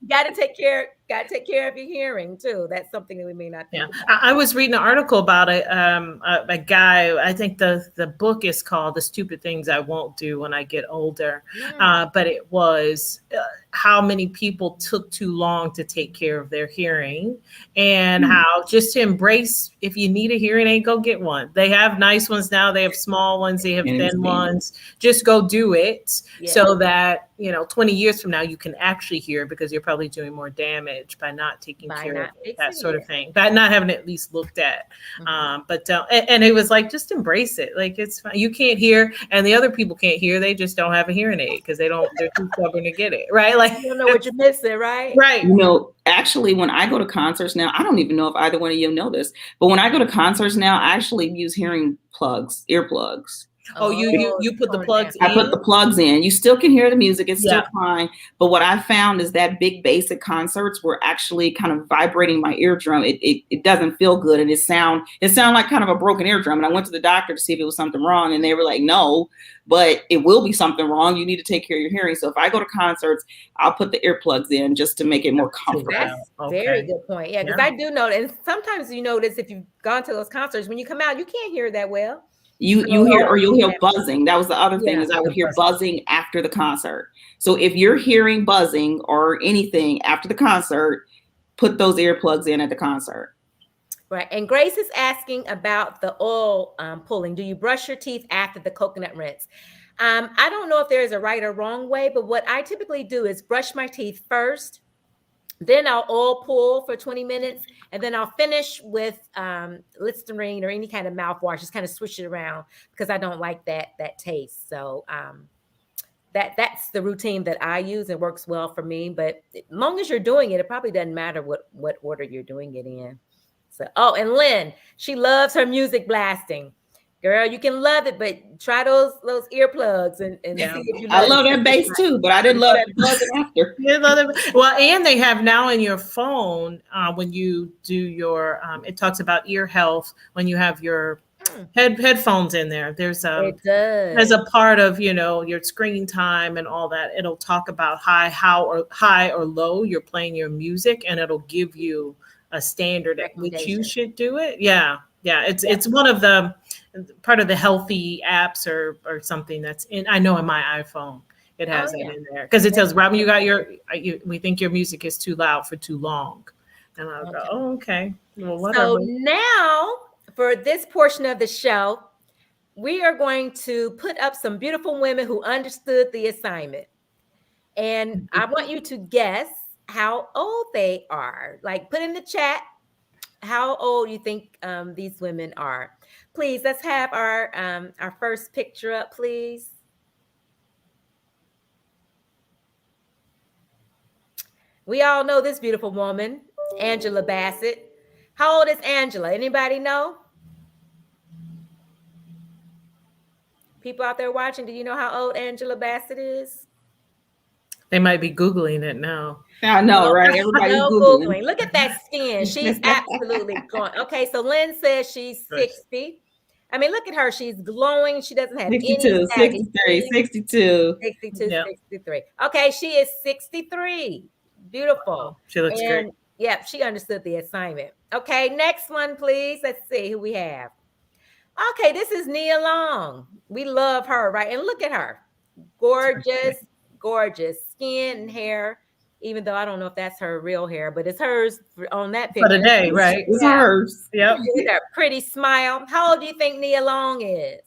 Got to take care of your hearing too. That's something that we may not think about. I was reading an article about it. A guy, I think the book is called "The Stupid Things I Won't Do When I Get Older," but it was how many people took too long to take care of their hearing, and how just to embrace, if you need a hearing aid, go get one. They have nice ones now. They have small ones. They have thin ones. Just go do it so that 20 years from now you can actually hear, because you're probably doing more damage by not taking care of it, that sort of thing, by not having it at least looked at. But it was like, just embrace it. Like, it's fine. You can't hear, and the other people can't hear. They just don't have a hearing aid because they're too stubborn to get it, right? Like, you don't know what you're missing, right? Right. Actually, when I go to concerts now, I don't even know if either one of you know this, but when I go to concerts now, I actually use earplugs. Oh, you put the plugs in? I put the plugs in. You still can hear the music. It's still fine. But what I found is that big basic concerts were actually kind of vibrating my eardrum. It doesn't feel good. And it sound like kind of a broken eardrum. And I went to the doctor to see if it was something wrong. And they were like, no, but it will be something wrong. You need to take care of your hearing. So if I go to concerts, I'll put the earplugs in just to make it more comfortable. That's very good point. Yeah, because I do know that. And sometimes you notice if you've gone to those concerts, when you come out, you can't hear that well. You'll hear buzzing. That was the other thing, is I would hear buzzing after the concert. So if you're hearing buzzing or anything after the concert, put those earplugs in at the concert. Right. And Grace is asking about the oil pulling. Do you brush your teeth after the coconut rinse? I don't know if there is a right or wrong way, but what I typically do is brush my teeth first. Then I'll oil pull for 20 minutes, and then I'll finish with Listerine or any kind of mouthwash. Just kind of switch it around because I don't like that taste. So that's the routine that I use. It works well for me. But as long as you're doing it, it probably doesn't matter what order you're doing it in. So, and Lynn, she loves her music blasting. Girl, you can love it, but try those earplugs and see if you love I love that bass too, but I didn't love that buzzing after. Well, and they have now in your phone, when you do your, it talks about ear health when you have your headphones in there. There's a part of your screen time and all that. It'll talk about high or low you're playing your music, and it'll give you a standard at which you should do it. It's one of the part of the healthy apps or something that's in. I know in my iPhone it has it in there, because it tells Robin, we think your music is too loud for too long, and I'll go, oh, okay, well, whatever. So now for this portion of the show, we are going to put up some beautiful women who understood the assignment, and I want you to guess how old they are. Like, put in the chat how old you think these women are. Please, let's have our first picture up, please. We all know this beautiful woman, Angela Bassett. How old is Angela? Anybody know? People out there watching, do you know how old Angela Bassett is? They might be Googling it now. I know, right? Everybody's Googling. Look at that skin. She's absolutely glowing. Okay, so Lynn says she's 60. I mean, look at her. She's glowing. She doesn't have 62, 63, 62. 62, 63. Okay, she is 63. Beautiful. She looks great. Yep, she understood the assignment. Okay, next one, please. Let's see who we have. Okay, this is Nia Long. We love her, right? And look at her. Gorgeous, gorgeous skin and hair. Even though I don't know if that's her real hair, but it's hers on that For the picture. day, right? It's Yeah. hers. Yep. With her pretty smile. How old do you think Nia Long is?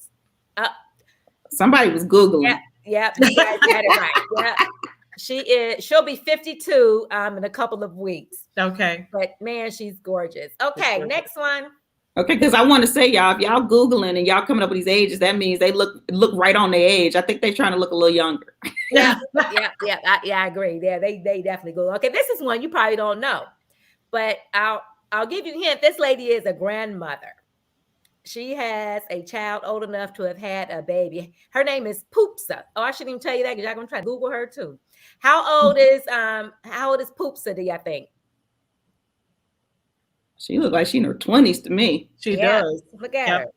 Somebody was Googling. Yep, you guys had it right. Yep. She'll be 52 in a couple of weeks. Okay. But man, she's gorgeous. Okay, next one. Okay, because I want to say, y'all, if y'all Googling and y'all coming up with these ages, that means they look right on their age. I think they're trying to look a little younger. Yeah. I agree. Yeah, they definitely go. Okay, this is one you probably don't know, but I'll give you a hint. This lady is a grandmother. She has a child old enough to have had a baby. Her name is Poopsa. Oh, I shouldn't even tell you that because y'all gonna try to Google her too. How old is Poopsa, do y'all think? She looks like she in her 20s to me. She does. Look at Yep. her.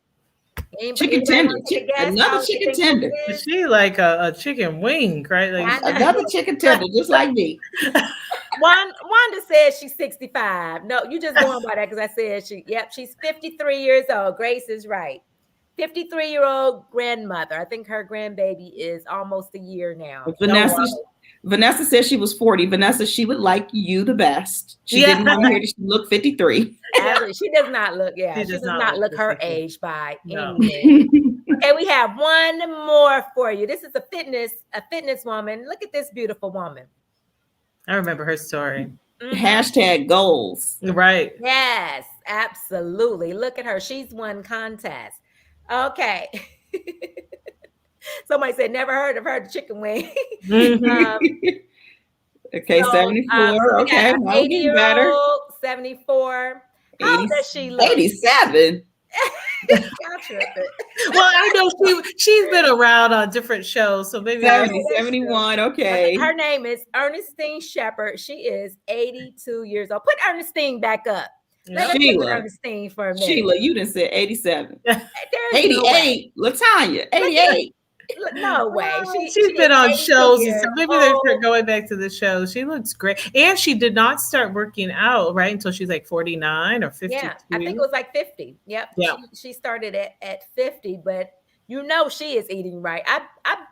Chicken tender. Another chicken tender. Is she like a chicken wing, right? Like, Another chicken tender, just like me. Wanda says she's 65. No, you just going by that because I said she's 53 years old. Grace is right. 53-year-old grandmother. I think her grandbaby is almost a year now. Vanessa said she was 40. Vanessa, she would like you the best. She didn't want to hear that she looked 53. She does not look, she does not look her age by any means. Okay, we have one more for you. This is a fitness woman. Look at this beautiful woman. I remember her story. Hashtag goals. Right. Yes, absolutely. Look at her. She's won contests. Okay. Somebody said never heard of her, the chicken wing. Okay, so, 74. Okay, now we're getting better. 74. How old does she look? 87. Well, I know she's been around on different shows, so maybe 71. Okay. Her name is Ernestine Shepherd. She is 82 years old. Put Ernestine back up. Sheila, Ernestine for a minute. Sheila, you done said 87. 88. Latanya, 88. No way. She's been on shows, and so maybe they're going back to the show. She looks great, and she did not start working out right until she's like 49 or 52. Yeah, I think it was like 50. Yep. Yeah. She started at 50, but you know she is eating right. I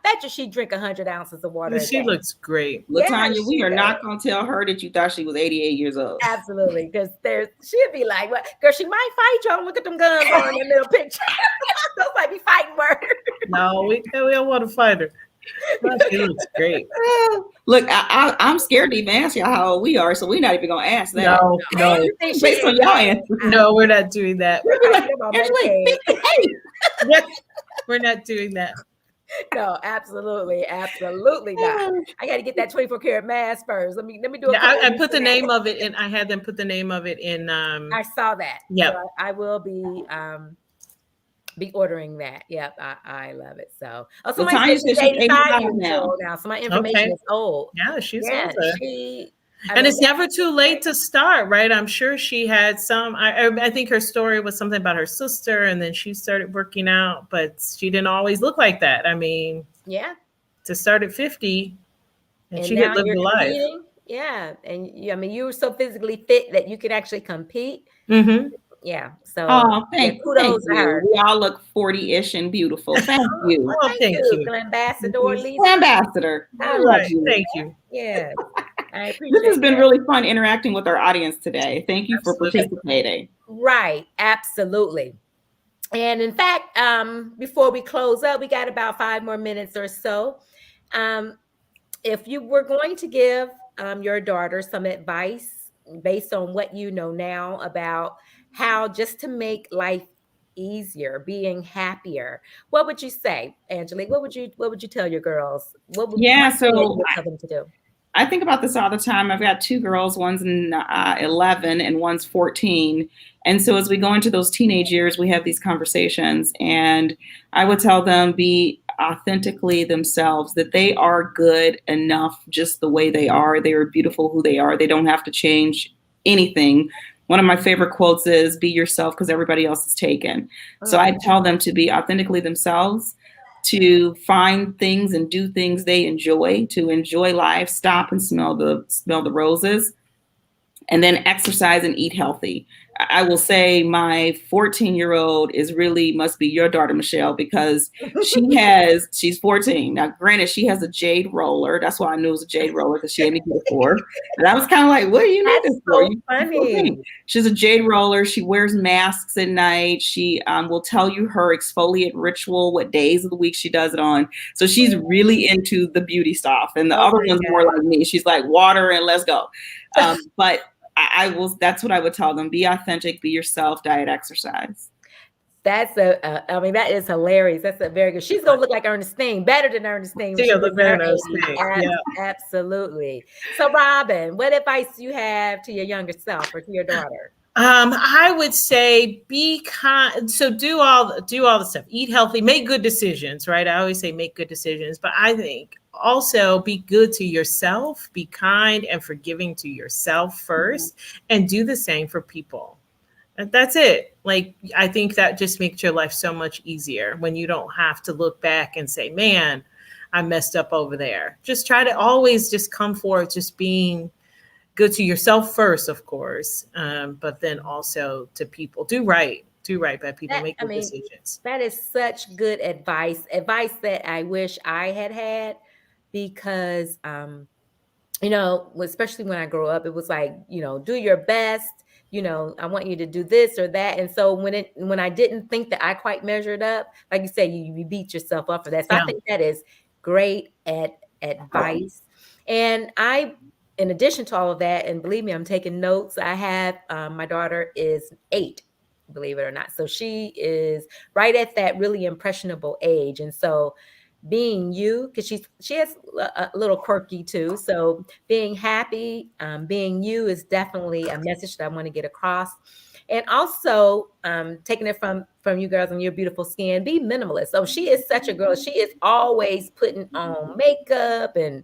bet you she drink 100 ounces of water. She looks great. Latanya, we are not going to tell her that you thought she was 88 years old. Absolutely, because she'd be like, "What? Girl, she might fight y'all. Look at them guns on in the little picture. Those might be fighting words." No, we don't want to fight her. She looks great. Look, I'm scared to even ask y'all how old we are, so we're not even going to ask that. No. Based on y'all answer. No, we're not doing that. We're not doing that. No, absolutely not. I got to get that 24 karat mask first. Let me do it. I put the name of it in. I had them put the name of it in. I saw that. Yeah, so I will be ordering that. Yep, I love it. So, somebody said she's 85 years old now. So my information is old. Yeah, she's older. And it's never too late to start, right? I'm sure she had some. I think her story was something about her sister, and then she started working out, but she didn't always look like that. I mean, to start at 50, and she had lived a life. Yeah, and you were so physically fit that you could actually compete. Mm-hmm. Yeah. So, kudos to her. We all look 40-ish and beautiful. Thank you. Thank you, Ambassador Lisa. Ambassador. All right. Thank you. Yeah. I appreciate this has been really fun interacting with our audience today. Thank you for participating. Right. Absolutely. And in fact, before we close up, we got about 5 more minutes or so. If you were going to give your daughter some advice based on what you know now about how just to make life easier, being happier, what would you say, Angelique? What would you tell your girls? What would you tell them to do? I think about this all the time. I've got 2 girls, one's 11 and one's 14. And so as we go into those teenage years, we have these conversations, and I would tell them be authentically themselves, that they are good enough just the way they are. They are beautiful who they are. They don't have to change anything. One of my favorite quotes is, be yourself because everybody else is taken. So I tell them to be authentically themselves, to find things and do things they enjoy, to enjoy life, stop and smell the roses, and then exercise and eat healthy. I will say my 14-year-old is really must be your daughter, Michelle, because she's 14. Now, granted, she has a jade roller. That's why I knew it was a jade roller because she had me get it for her. And I was kind of like, what do you need That's this for? so funny. She's a jade roller. She wears masks at night. She will tell you her exfoliate ritual, what days of the week she does it on. So she's really into the beauty stuff. And the Oh other my one's more God. like me. She's like water and let's go. But I will. That's what I would tell them: be authentic, be yourself, diet, exercise. I mean, that is hilarious. That's a very good. She's gonna look like Ernestine, better than Ernestine when She she gonna gets look in better her than those 80s. things. Yeah. Absolutely. So, Robin, what advice do you have to your younger self or to your daughter? I would say be kind. So do all the stuff. Eat healthy. Make good decisions. Right. I always say make good decisions. But I think also be good to yourself. Be kind and forgiving to yourself first, and do the same for people. And that's it. Like I think that just makes your life so much easier when you don't have to look back and say, "Man, I messed up over there." Just try to always just come forward, just being good to yourself first, of course, but then also to people. Do right by people. That Make I good mean, decisions. that is such good advice. Advice that I wish I had had because especially when I grow up, it was like, do your best. I want you to do this or that. And so when I didn't think that I quite measured up, like you said, you beat yourself up for that. So I Yeah. think that is great advice. And in addition to all of that, and believe me, I'm taking notes. I have my daughter is 8, believe it or not. So she is right at that really impressionable age. And so being you, because she has a little quirky too. So being happy, being you is definitely a message that I want to get across. And also taking it from you girls and your beautiful skin, be minimalist. So she is such a girl. She is always putting on makeup and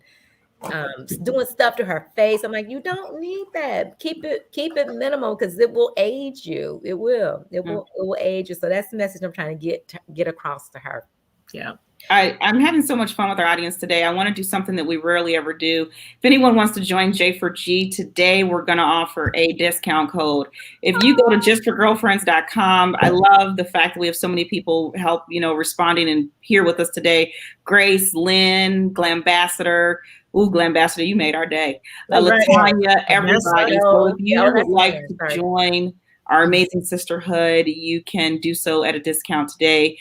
doing stuff to her face. I'm like, you don't need that. Keep it minimal because it will age you. It will. It will age you. So that's the message I'm trying to get across to her. Yeah. I'm having so much fun with our audience today. I want to do something that we rarely ever do. If anyone wants to join J4G today, we're going to offer a discount code. If you go to justforgirlfriends.com, I love the fact that we have so many people help, responding and here with us today. Grace, Lynn, Glambassador. Ooh, Glambassador, you made our day. Latanya, everybody. So if you would like to join our amazing sisterhood, you can do so at a discount today.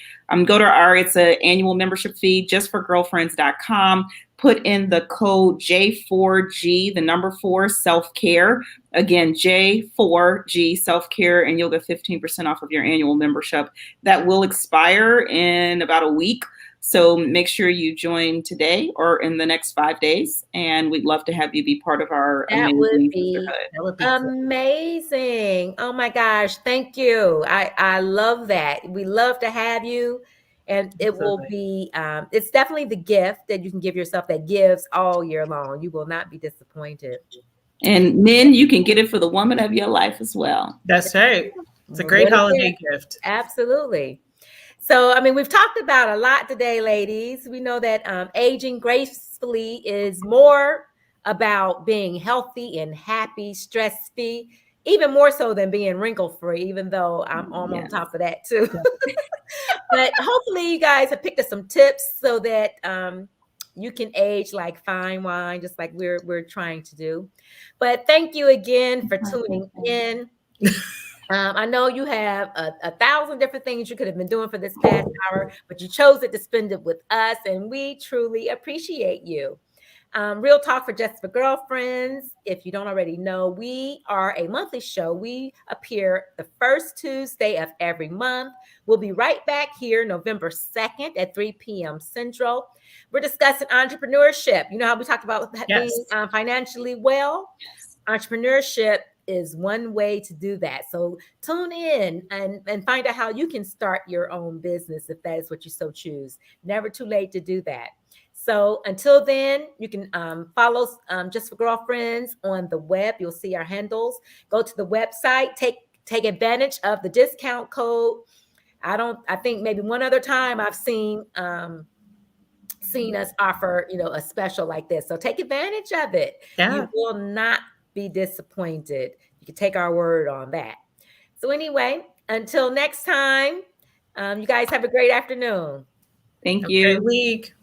Go to it's an annual membership fee, justforgirlfriends.com. Put in the code J4G, the number 4, self-care. Again, J4G, self-care, and you'll get 15% off of your annual membership. That will expire in about a week. So make sure you join today or in the next 5 days. And we'd love to have you be part of our amazing sisterhood. That would be amazing. Oh my gosh. Thank you. I love that. We love to have you. And it will be, it's definitely the gift that you can give yourself that gives all year long. You will not be disappointed. And men, you can get it for the woman of your life as well. That's right. It's a great holiday gift. Absolutely. So, I mean, we've talked about a lot today, ladies. We know that aging gracefully is more about being healthy and happy, stress-free, even more so than being wrinkle-free, even though I'm on top of that too. But hopefully you guys have picked up some tips so that you can age like fine wine, just like we're trying to do. But thank you again for tuning in. I know you have 1,000 different things you could have been doing for this past hour, but you chose it to spend it with us, and we truly appreciate you. Real Talk for Just for Girlfriends. If you don't already know, we are a monthly show. We appear the first Tuesday of every month. We'll be right back here November 2nd at 3 p.m. Central. We're discussing entrepreneurship. You know how we talked about being financially well? Entrepreneurship is one way to do that. So tune in and find out how you can start your own business if that is what you so choose. Never too late to do that. So until then, you can follow Just for Girlfriends on the web. You'll see our handles. Go to the website. Take advantage of the discount code. I think maybe one other time I've seen us offer, a special like this. So take advantage of it. Yeah. You will not be disappointed. You can take our word on that. So anyway, until next time, you guys have a great afternoon. Thank Have a you. great week.